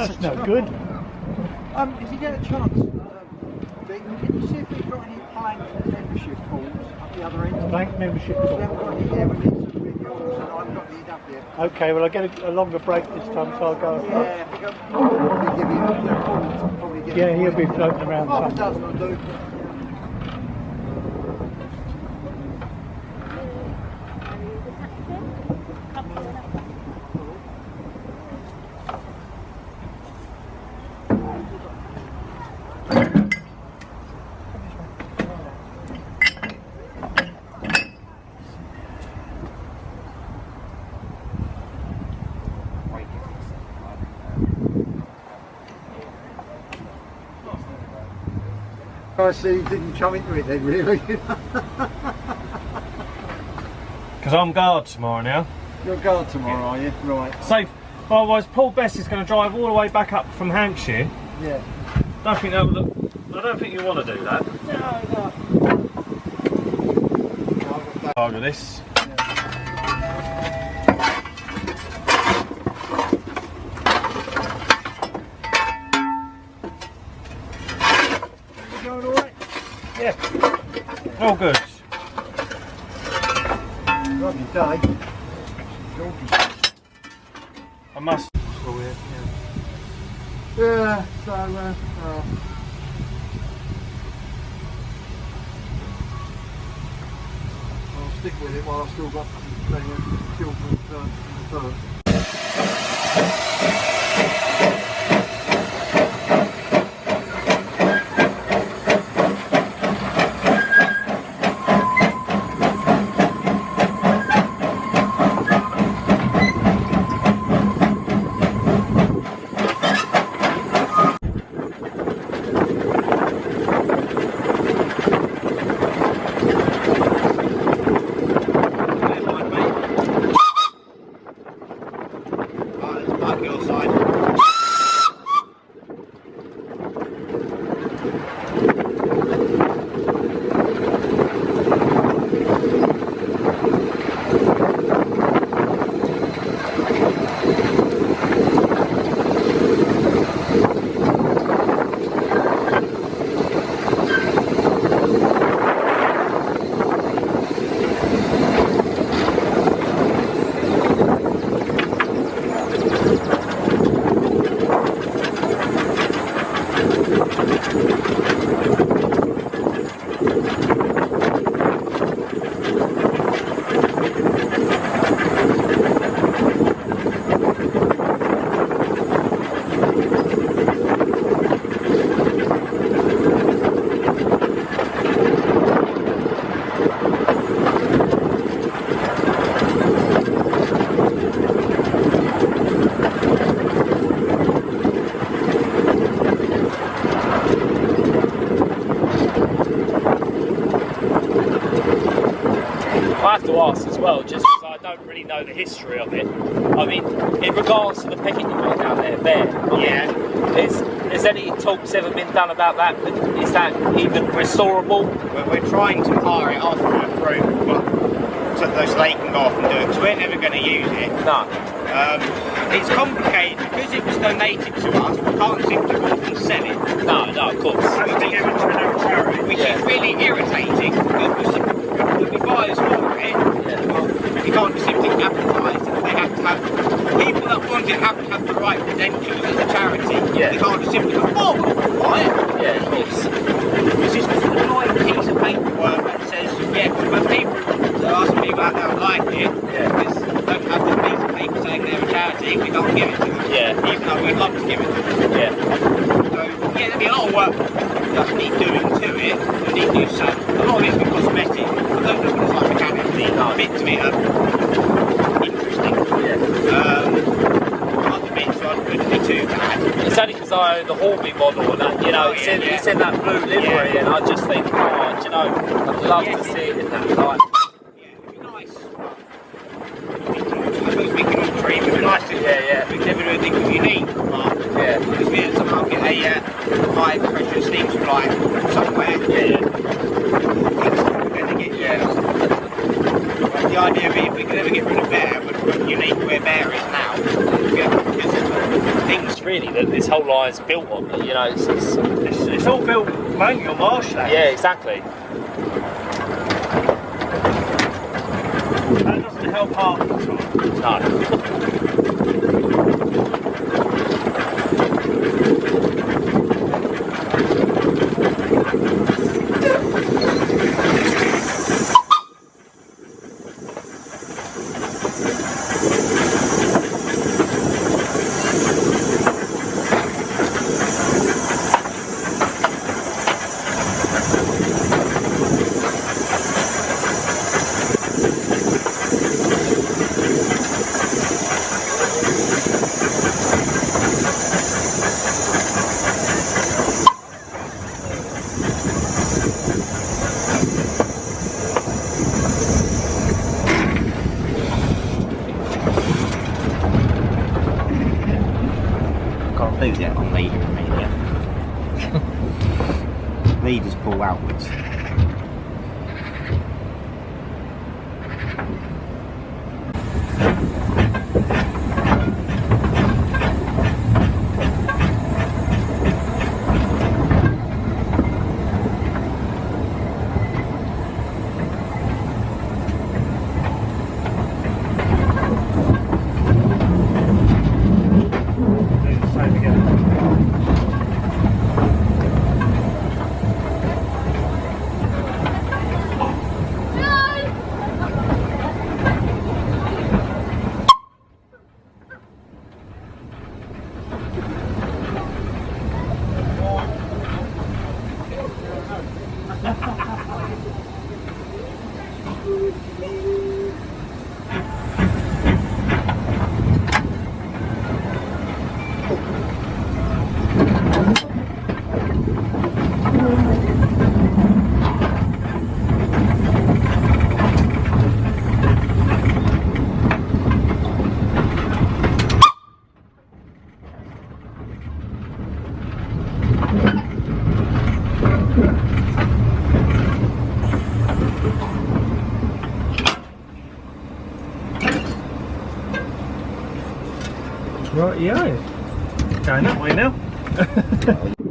That's no good. If you get a chance, Dick, can you see if we've got any plank membership calls at the other end? Blank membership We call. haven't got any evidence of videos, and I've got the up yet. Okay, well I'll get a longer break this time, so I'll go. Yeah, if we go, probably give you a call. Probably give Yeah, you he'll be floating around half a somewhere. dozen will do. I see you didn't come into it then, really. Because I'm guard tomorrow now. You're guard tomorrow, are you? Right. Safe. Otherwise, Paul Best is going to drive all the way back up from Hampshire. Yeah. Don't think that would look. I don't think you want to do that. No. Look at this. You going alright? Yeah. All good. Lovely day. I must. Yeah, so, I'll stick with it while I've still got plenty of children in the bird. I have to ask as well, just because I don't really know the history of it. I mean, in regards to the pecking you got down there, has any talks ever been done about that? Is that even restorable? We're trying to fire it off for approval, so they can go off and do it, because we're never going to use it. No. It's complicated, because it was donated to us, we can't simply go off and sell it. No, of course. Which is really irritating, because the buyers for it, you can't just simply advertise it. They have to have, people that want it have to have the right credentials as a charity. Yeah. They can't just simply go, oh, we'll buy it. Yeah, of course. It's just an annoying piece of paperwork that says, yeah, when people ask me about that, I like it, because they don't have this piece of paper saying they're a charity, we can't give it to them. Yeah. Even though we'd love to give it to them. Yeah. So, yeah, there'll be a lot of work that need doing to it. We need to do some. A lot of it's been cosmetic. I don't know what it's like mechanically. Bits of it are interesting. Other bits wouldn't be too bad. It's only because I own the Horby model and that, you know, it's in that blue livery, and I just think, oh, do you know, I'd love to see it in that light. Yeah, it'd be nice. I suppose we can all dream. It'd be nice to we can never do anything unique. Yeah. Because we somehow get a high pressure steam supply somewhere. The idea of it, if we could ever get rid of bear, we're unique where bear is now. Because things really, that this whole line's built on. You know, It's all built mainly on marshland. yeah, exactly. That doesn't help half the time. No. Can't do that on leader and media. Leaders pull outwards. Do the same again. Right, yeah. Going that way now.